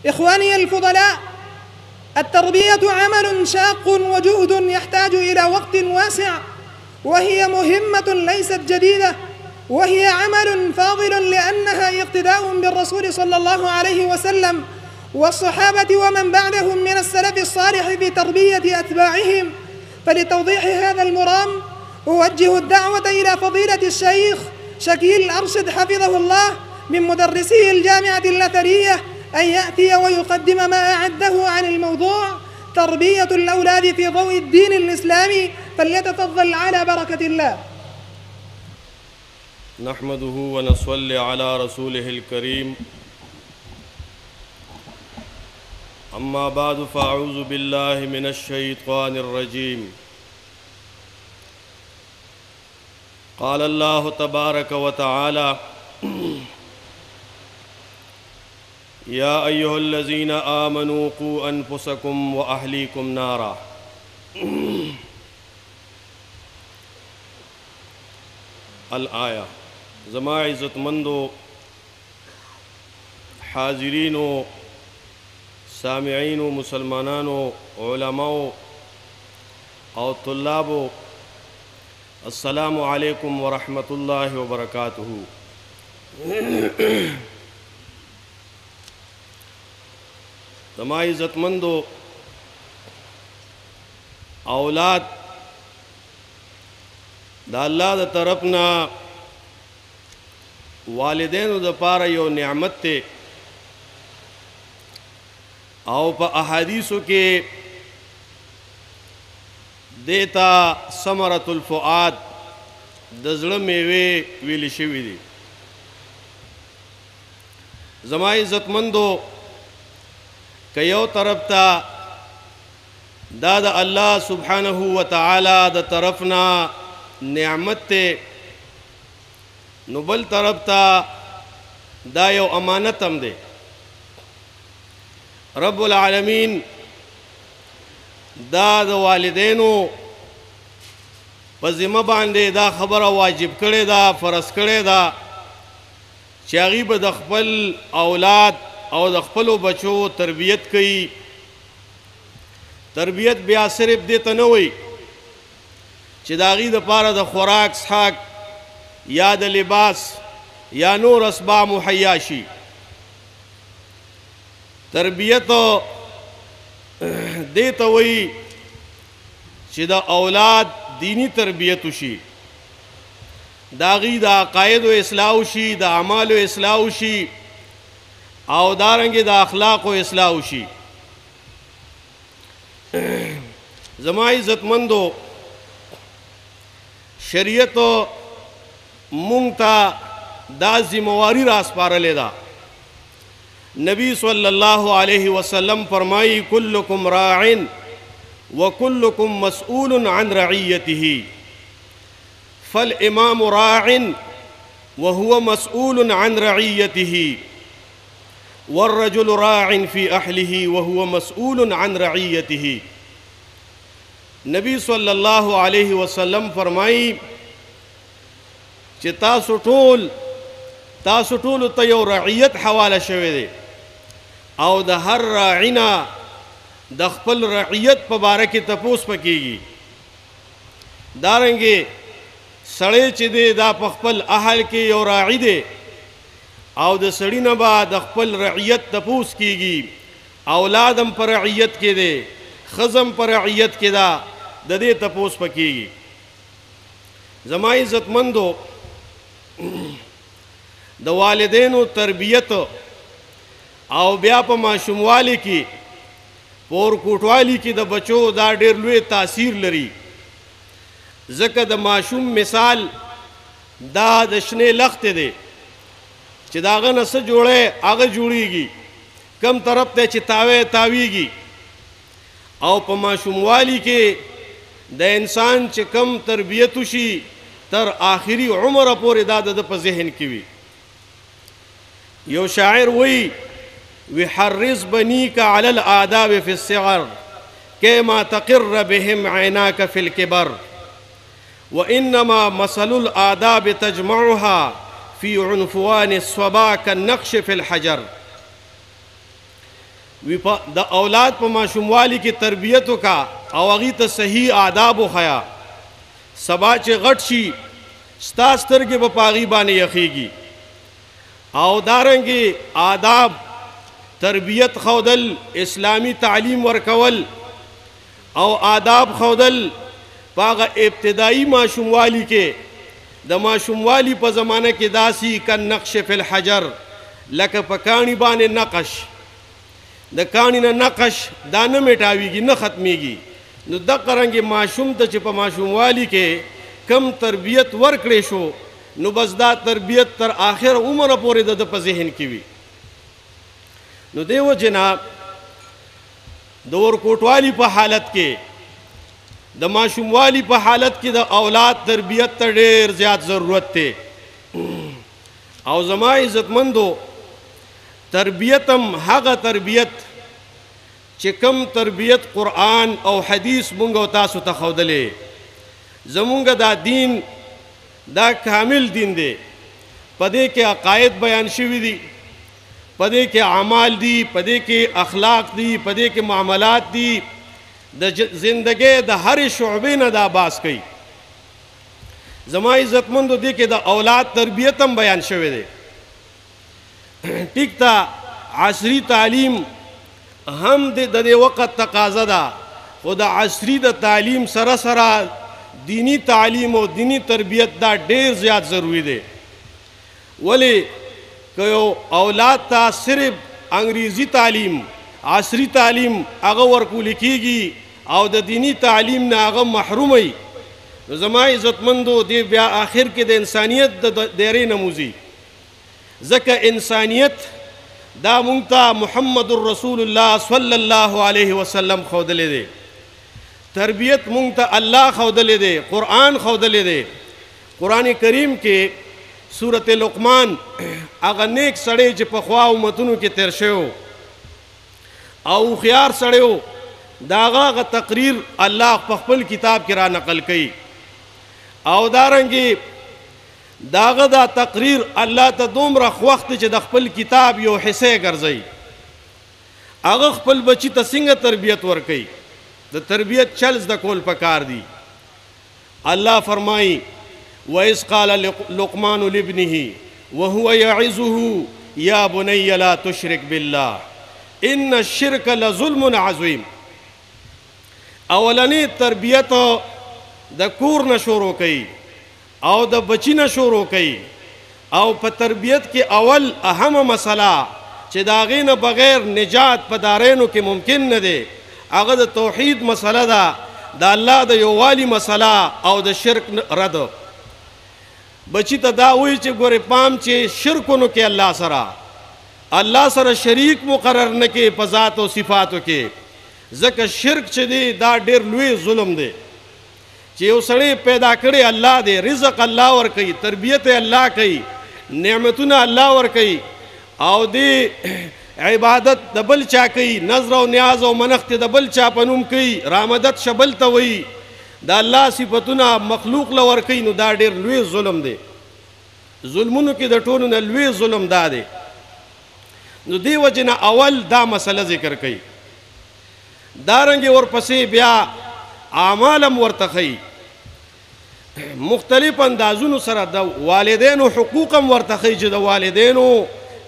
إخواني الفضلاء، التربية عمل شاق وجهد يحتاج إلى وقت واسع، وهي مهمة ليست جديدة، وهي عمل فاضل لأنها اقتداء بالرسول صلى الله عليه وسلم والصحابة ومن بعدهم من السلف الصالح في تربية أتباعهم. فلتوضيح هذا المرام أوجه الدعوة إلى فضيلة الشيخ شكيل أرشد حفظه الله من مدرسي الجامعة الأثرية أن يأتي ويقدم ما أعده عن الموضوع تربية الأولاد في ضوء الدين الإسلامي، فليتفضل على بركة الله. نحمده ونصلي على رسوله الكريم، أما بعد فأعوذ بالله من الشيطان الرجيم. قال الله تبارك وتعالى: يا أيها الذين آمنوا قوا أنفسكم وأهليكم نارا. الآية. زما عزت مندو حاضرینو سامعینو مسلمانانو علماء او طلابو، السلام علیکم ورحمۃ اللہ وبرکاتہ. زما عزت مندو اولاد دا اللہ دا طرفنا والدینو دا پارا یو نعمت تے، او پا احادیثو کے دیتا ثمرۃ الفؤاد دزړه میوه ویل شوی دی. زما عزت مندو که یو طرف تا دا دا اللہ سبحانہ وتعالی دا طرفنا نعمت تے، نو بل طرف تا دا یو امانت هم دے. رب العالمین دا د والدینو په ذمه باندې دا خبره واجب کړې ده، فرض کړې ده چې هغوی به د خپل اولاد او د خپلو بچو تربیت کوي. تربیت بیا صرف دې ته نه وایي چې د هغوی دپاره د خوراک څښاک یا د لباس یا نور اسباب مهیا شي. تربیت دې ته وایي چې د اولاد دینی تربیت وشي، د هغوی د عقایدو اصلاح وشي، د اعمالو اصلاح وشي، او دارنګې د اخلاقو اصلاح وشي. زما عزتمندو، شریعت مونږ ته دا ذمہواری راسپارلې ده. نبی صلی اللہ علیہ وسلم فرمائی: کلکم راع وکلکم مسئول عن رعیته، فالامام راع وهو مسئول عن رعیته، والرجل راع فی اہلہ وهو مسئول عن رعیته. نبی صلی اللہ علیہ وسلم فرمائی چې تاسو ټول ته یو رعیت حواله شوی دی، او د هر راعینا د خپل رعیت په باره کې تپوس پکېږي. دارنګې سړی چې دی دا په خپل اهل کې یو راعي دی، او د سړي نه به د خپل رعیت تپوس کېږي. اولاد هم په رعیت کې دی، ښځه هم په رعیت کې ده، د دې تپوس پکېږي. زما عزتمندو، د والدینو تربیت او بیا په ماشوموالي کې په ورکوټوالي کې د بچو دا ډېر لوی تاثیر لري. ځکه د ماشوم مثال دا د شنې لښتې دی چې د هغه نه څه جوړی هغه جوړیږي، کم طرف ته چې تاویږي. او په ماشوموالي کې د انسان چې کم تربیت وشي تر آخري عمره پورې دا د په ذهن کې وي. یو شاعر وی: وحرص بنيك على الآداب في الصغر كما تقر بهم عيناك في الكبر، وإنما مثل الآداب تجمعها في عنفوان الصبا كالنقش في الحجر. وی د اولاد په ماشوموالي کې تربیت وکا او هغې ته صحیح آداب وښیه. سبا چې غټ شي ستا سترګې به په هغې باندې یخېږي. او دارنګې آداب تربیت ښودل، اسلامي تعلیم ورکول او آداب ښودل په هغه ابتدایي ماشوموالي کې. د ماشوموالي په زمانه کې داسې کالنقش فی الحجر، لکه په کاڼي باندې نقش، د کاڼي نه نقش دا نه میټاویږي، نه ختمیږي. نو دغه رنګې ماشوم ته چې په ماشوموالي کې کم تربیت ورکړې شو، نو بس دا تربیت تر آخر عمره پورې د په ذهن کې وي. نو دیو جناب د ورکوټوالي په حالت کې، د ماشوموالي په حالت کې د اولاد تربیت ته ډېر زیات ضرورت دی. او زما عزتمندو، تربیت هم هغه تربیت چې کم تربیت قرآن او حدیث مونږ او تاسو ته ښودلې. زمونږ دا دین دا کامل دین دی. پدې کې عقاید بیان شوي دي، پدې کې اعمال دي، پدې کې اخلاق دي، پدې کې معاملات دي. د زندګۍ د هر شعبې نه دا باس کوي. زما عزتمندو، دې کې د اولاد تربیت هم بیان شوی دی. ټیک ته عصري تعلیم هم د دې وخت تقاضا ده، خو د عصري د تعلیم سره سره دینی تعلیم او دینی تربیت دا ډېر زیات ضروری دی. ولې که یو اولاد ته صرف انګریزي تعلیم، عصري تعلیم هغه ورکول کېږي او د دینی تعلیم نه هغه محروم وي، نو زما عزتمندو دې بیا آخر کې د انسانیت د دایرې نه موځي. ځکه انسانیت دا مونږ ته محمد رسول الله صلی الله علیه وسلم ښودلی دی. تربیت مونږ ته الله ښودلی دی، قرآن ښودلی دی. قرآن کریم کې سورت لقمان هغه نیک سړی چې پخوا امتونو کې تیر شوی او هوښیار سړی و، د هغه تقریر الله په خپل کتاب کې را نقل کوي. او دارنګې د هغه دا تقریر الله ته دومره خوښ دی چې د خپل کتاب یو حصه ګرځوي. هغه خپل بچي ته څنګه تربیت ورکوي، د تربیت چل زده کول پکار دي. الله فرمایي وَإِذْ قَالَ لُقْمَانُ لِابْنِهِ وَهُوَ يَعِظُهُ يَا بُنَيَّ لَا تُشْرِكْ بِاللَّهِ إِنَّ الشِّرْكَ لَظُلْمٌ عَظِيمٌ. اولنی تربیت د کور نه شروع کوي او د بچی نه شروع کوي. او په تربیت کې اول اهم مسله چې د هغې نه بغیر نجات په دارینو کې ممکن نه دی، هغه د توحید مسله ده، د الله د یووالي مسله او د شرک رد. بچی ته دا وایي چې ګورې پام چې شرکونو کې الله سره شریک مقرر نه کې په ذات او صفاتو کې. ځکه شرک چې دی دا ډېر لوی ظلم دی چې یو سړی پیدا کړی الله دی، رزق الله ورکوي، تربیت الله کوي، نعمتونه الله ورکوي، او دی عبادت د بل چا کوي، نظر او نیاز او منښت د بل چا په نوم کوي، رامدد شبل ته وایي، د الله صفتونه مخلوق له ورکوي. نو دا ډېر لوی ظلم دی. ظلمونو کې د ټولو نه لوی ظلم دا دی. نو دې وجې نه اول دا مسله ذکر کوي. دارنګې ورپسې بیا اعمال هم ورته ښیي، مختلف اندازونو سره د والدینو حقوق هم ورته ښیي چې د والدینو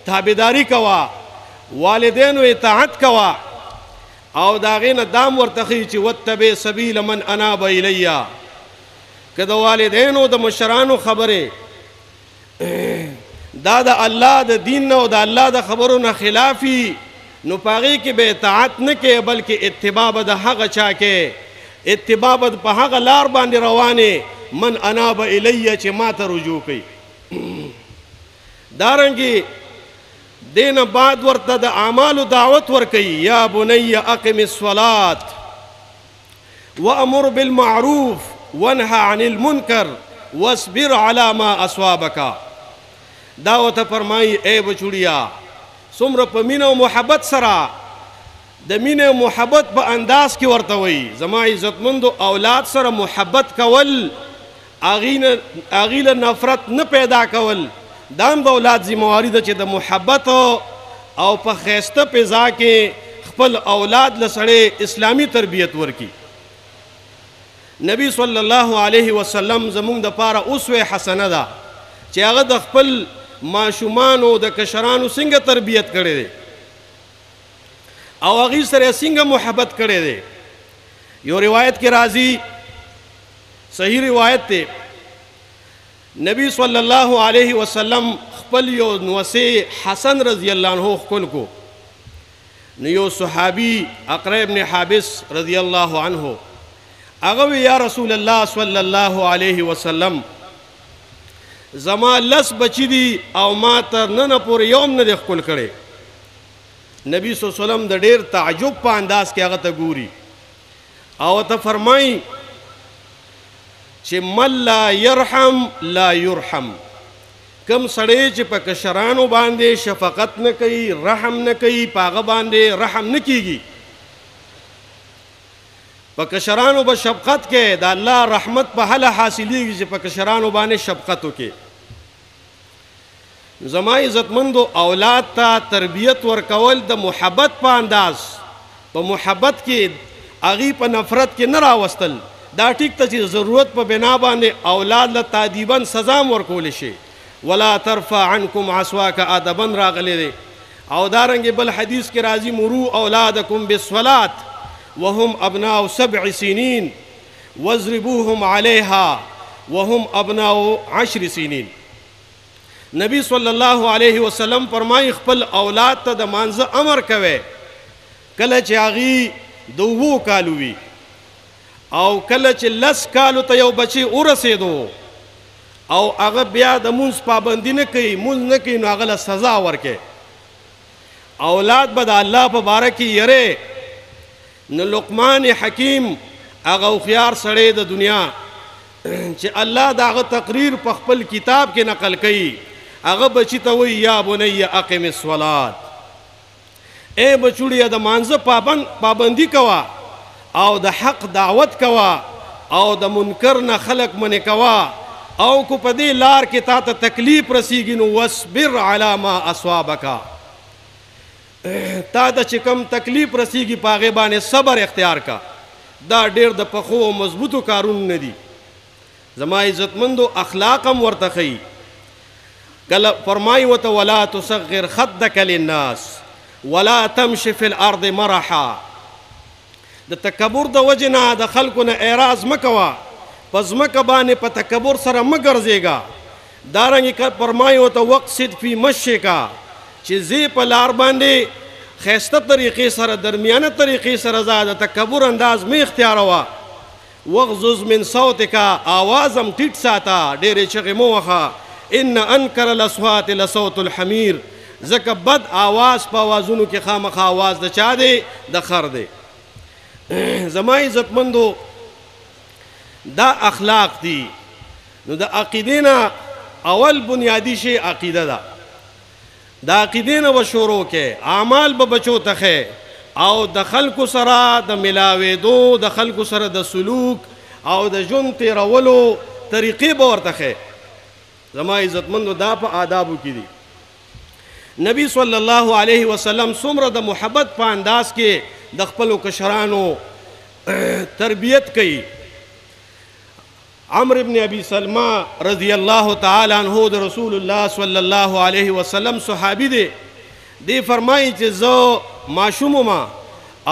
تابعداري کوه، والدینو اطاعت کوه. او د هغې نه دام ورته ښیي چې واتبع سبیل من اناب الیه. که د والدینو د مشرانو خبرې دا د الله د دین نه او د الله د خبرو نه خلافي، نو په هغې کې به اطاعت نه کوې، بلکې اتباع به د هغه چا کې، اتباع به په هغه لار باندې روانې من اناب الیه چې ما ته رجوع کوي. دارنګې دې نه بعد ورته د اعمالو دعوت ورکوي. یا بنی اقم الصلاة وامر بالمعروف وانهى عن المنکر واصبر على ما اصابک. دا ورته فرمایي ای بچوړیا څومره په مینه او محبت سره، د مینې او محبت په انداز کې ورته وایي. زما عزتمندو، اولاد سره محبت کول، هغې له نفرت نه پیدا کول، دا هم د اولاد ذمهواري ده چې د محبت او په ښایسته فضا کې خپل اولاد لسړې اسلامی تربیت ورکی. نبی صلی الله علیه وسلم زمونږ د پاره اسوه حسنه ده چې هغه د خپل ماشومانو د کشرانو څنګه تربیت کړی دی او هغې سره څنګه محبت کړی دی. یو روایت کې راځي، صحیح روایت دی، نبی صلی الله علیه وسلم خپل یو نوسی حسن رضی الله عنه خپل کو. نو یو صحابي اقرا ابن حابس رضی الله عنه هغه یا رسول الله صلی الله علیه وسلم زما لس بچی دي او ما تر نن پورې یوم نه دی خپل کړی. نبی صلی الله علیه وسلم د ډیر تعجب په انداز کې هغه ته ګوري او ته فرمایي چې من لا يرحم لا يرحم. کم سړی چې په کشرانو باندې شفقت نه کوي، رحم نه کوي، په هغه باندې رحم نه کیږي. په کشرانو به شفقت کې د الله رحمت په هله حاصلېږي چې په کشرانو باندې شفقت وکړي. زما عزتمندو اولاد ته تربیت ورکول د محبت په انداز، په محبت کې هغې په نفرت کې نه راوستل. دا ټیک ته چې ضرورت په بنا باندې اولاد له تادیبا سزا ورکولی شي. ولا ترفع عنکم عصواک ادبا راغلی دی. او دارنګې بل حدیث کې راځي مرو اولادکم بالصلاة وهم ابناء 7 سنین واضربوهم علیها وهم ابناء 10 سنین. نبی صلی الله علیه وسلم فرمایي خپل اولاد ته د مانځه امر کوي کله چې هغې د 7 کالو وي او کله چې 10 کالو ته یو بچی ورسېدو او هغه بیا د مونځ پابندي نه کوي، مونځ نه کوي، نو هغه له سزا ورکړي. اولاد به د الله په باره کې یری. نو لقمان حکیم هغه هوښیار سړی د دنیا چې الله د هغه تقریر په خپل کتاب کې نقل کوي، هغه بچی ته وایي یا بنی اقم الصلاة، ای بچوړیه د مانځه پابندي کوه او د حق دعوت کوه او د منکر نه خلق منې کوه، او کو په دې لار کې تا ته تکلیف رسیږي نو واصبر علی ما اصابک، تا ته چې کوم تکلیف رسیږي په هغې باندې صبر اختیار کا. دا ډېر د پخو او مضبوطو کارونه نه دي. زما عزتمندو اخلاق هم ورته ښیي. کله فرمایي ورته ولا تصغر خدک للناس ولا تمش فی الارض مرحا. د تکبر د وجې نه د خلکو نه اعراض مه کوه، په ځمکه باندې په تکبر سره مه ګرځېږه. دارنګې فرمایي ورته وقصد فی مشکه، چې ځې په لار باندې ښایسته طریقې سره، درمیانه طریقې سره ځه، د تکبر انداز مه اختیاروه. وغضض من صوتک، آواز هم ټیټ ساته، ډېرې چغې مه وهه. ان انکر الاصوات لصوت الحمیر، ځکه بد آواز په آوازونو کې خامخا آواز د چا دی؟ د خر دی. زما عزتمندو دا اخلاق دي. نو د عقیدې نه اول بنیادی شی عقیده ده. د عقیدې نه به شروع کې اعمال به بچو ته ښې او د خلکو سره د ملاوېدو، د خلکو سره د سلوک او د ژوند تېرولو طریقې به ورته ښې. زما عزتمندو دا په آدابو کې دي. نبی صلی الله علیه وسلم څومره د محبت په انداز کې د خپلو کشرانو تربیت کوي. عمرو ابن ابي سلمہ رضی الله تعالی عنہ د رسول الله صلی الله علیه وسلم صحابي دی. دی فرمایي چې زه ماشوم وم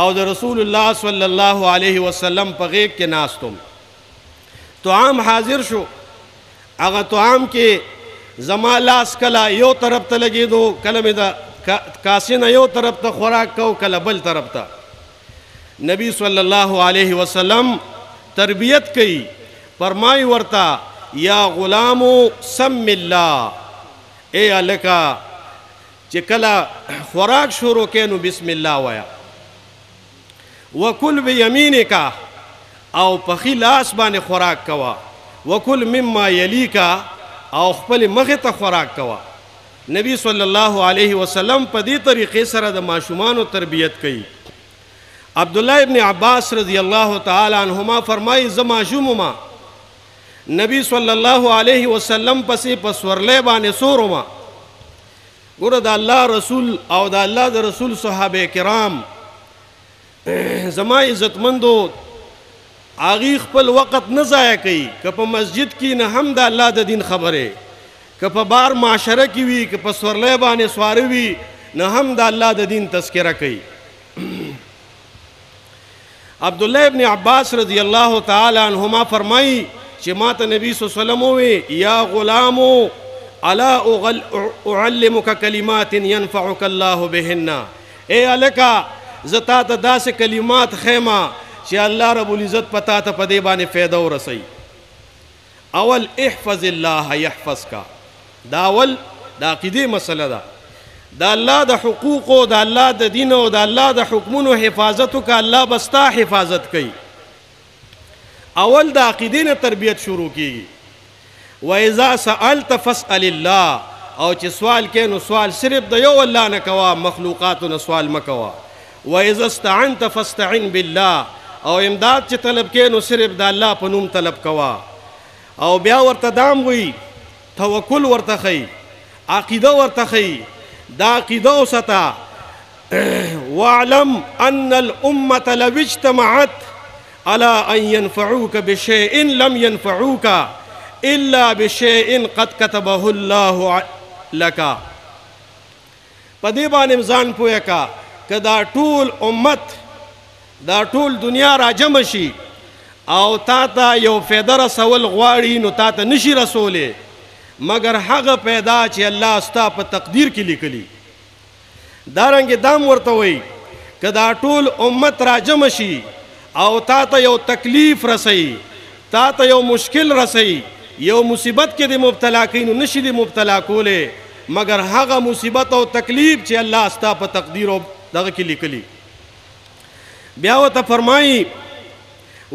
او د رسول الله صلی الله علیه وسلم په غیږ کې ناستم. طعام حاضر شو، هغه طعام کې زما لاس کله یو طرف ته لګېدو، کله مې د کاسې نه یو طرف ته خوراک کو، کله بل طرف ته. نبی صلی الله علیه وسلم تربیت کوي. فرمای ورته یا غلامو سم الله، ای هلکه چې کله خوراک شروع کې نو بسم الله وایه. وکل بیمینک، او په ښي لاس باندې خوراک کوه. وکل مما یلیک، او خپل مخې ته خوراک کوه. نبی صلی الله علیه وسلم په دې طریقې سره د ماشومانو تربیت کوي. عبدالله ابن عباس رضی الله تعالی عنهما فرمایي زه ماشوم وم، نبی صلی الله علیه وسلم پسې په سورلی باندې سور وم. ګوره د الله رسول او د الله د رسول صحابه کرام زما عزتمندو هغوی خپل وخت نه ضایع کوي که په مسجد کې نه هم د الله د دین خبرې که په بار معاشره کې وي که په سورلی باندې سواره وي نه هم د الله د دین تذکره کوي عبدالله ابن عباس رضی الله تعالی عنهما فرمایي چې ما ته نبی صلی الله علیه وسلم ووی یا غلامو الا اعلمک کلمات ينفعک الله بهن اے هلکه زه تا ته داسې کلمات ښیمه چې الله رب العزت پتا ته په دې باندې فایده ورسوي اول احفظ الله یحفظک دا اول د عقیدې مسله ده د الله د حقوقو د الله د دین او د الله د حکمونو حفاظت وکړه الله به ستا حفاظت کوي اول د عقیدې نه تربیت شروع کیږي واذا سألت فاسأل الله او چې سوال کې نو سوال صرف د یو الله نه کوه مخلوقاتو نه سوال مه کوه واذا استعنت فاستعن بالله او امداد چې طلب کې نو صرف د الله په نوم طلب کوه او بیا ورته دام وي توکل ورته ښیي عقیده ورته ښیي دا عقیده وساته واعلم ان الامه لو اجتمعت على ان ينفعوك بشيء لم ينفعوك الا بشيء قد كتبه الله لك په دې باندې ځان پوهه کا که دا ټول امت دا ټول دنیا راجمع شي او تا ته یو فایده رسول غواړي نو تا ته نشي رسولی مگر هغه پیدا چې الله ستا په تقدیر کې لیکلی دارنګې دام ورته وایي که دا ټول امت راجمع شي او تا ته یو تکلیف رسوي تا ته یو مشکل رسوي یو مصیبت کې د مبتلا کوي نو نشي د مبتلا کولی مگر هغه مصیبت او تکلیف چې الله ستا په تقدیر او دغه کې لیکلی بیا ورته فرمایي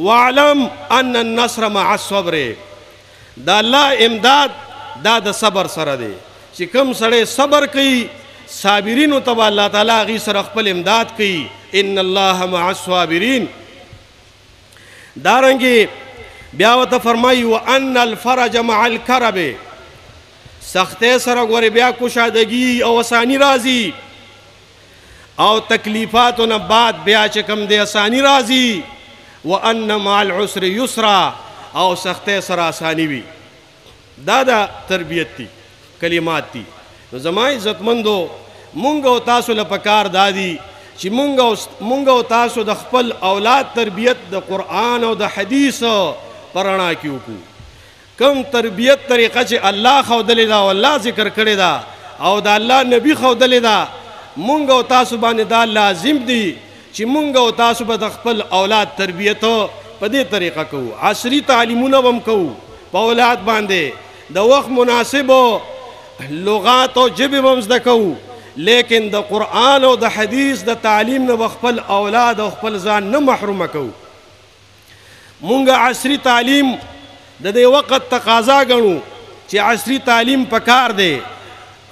واعلم ان النصر مع الصبر دا الله امداد دا د صبر سره دی چې کوم سړی صبر کوي صابرینو ته به الله تعالی هغې سره خپل امداد کوي ان الله مع الصابرین دارنګې بیا ورته فرمایي وان الفرج مع الکرب سختۍ سره ګورې بیا کشادګي او اساني راځي او تکلیفاتو نه بعد بیا چې کوم دی اساني راځي وان مع العسر یسرا او سختۍ سره اساني وي دا د تربیت دي کلمات دي نو زما عزتمندو مونږ او تاسو له پکار دادي چې مونږ او تاسو د خپل اولاد تربیت د قرآن او د حدیث په رڼا کې وکړو کوم تربیت طریقه چې الله ښودلې ده او الله ذکر کړې ده او د الله نبي ښودلې ده مونږ او تاسو باندې دا لازم دي چې مونږ او تاسو به د خپل اولاد تربیت په دې طریقه کوو عصري تعلیمونه به هم کوو په اولاد باندې د وخت مناسبو لغات او ژبې به هم زده کوو لیکن د قرآن او د حدیث د تعلیم نه به خپل اولاد او خپل ځان نه محرومه کوو مونږ عصري تعلیم د دې وخت تقاضا ګڼو چې عصري تعلیم پکار دی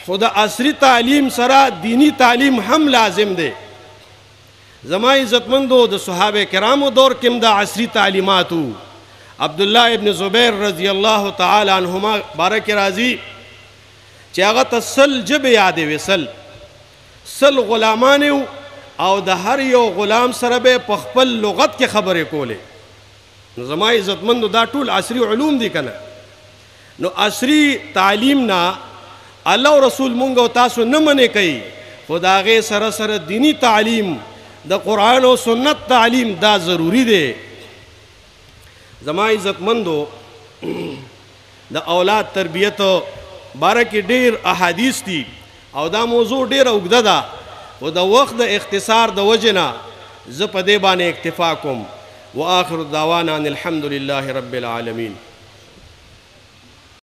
خو د عصري تعلیم سره دینی تعلیم هم لازم دی زما عزتمندو د صحابه کرامو دور کې هم د عصري تعلیماتو عبدالله ابن زبیر رضی الله تعالی عنهما باره کې راځي چې هغه ته سل ژبې یادې وې سل غلامان او د هر یو غلام سره به په خپل لغت کې خبرې کولې نو زما عزتمندو دا ټول عصري علوم دي که نه نو عصري تعلیم نه الله او رسول مونږ او تاسو نه منې کوي خو د هغې سره سره دینی تعلیم د قرآن او سنت تعلیم دا ضروری دی زما عزتمندو د اولاد تربیت باره کې ډېر احادیث دي او دا موضوع ډېره اوږده ده خو د وخت د اختصار د وجې نه زه په دې باندې اکتفا کوم واخر دعوانا ان الحمد لله رب العالمین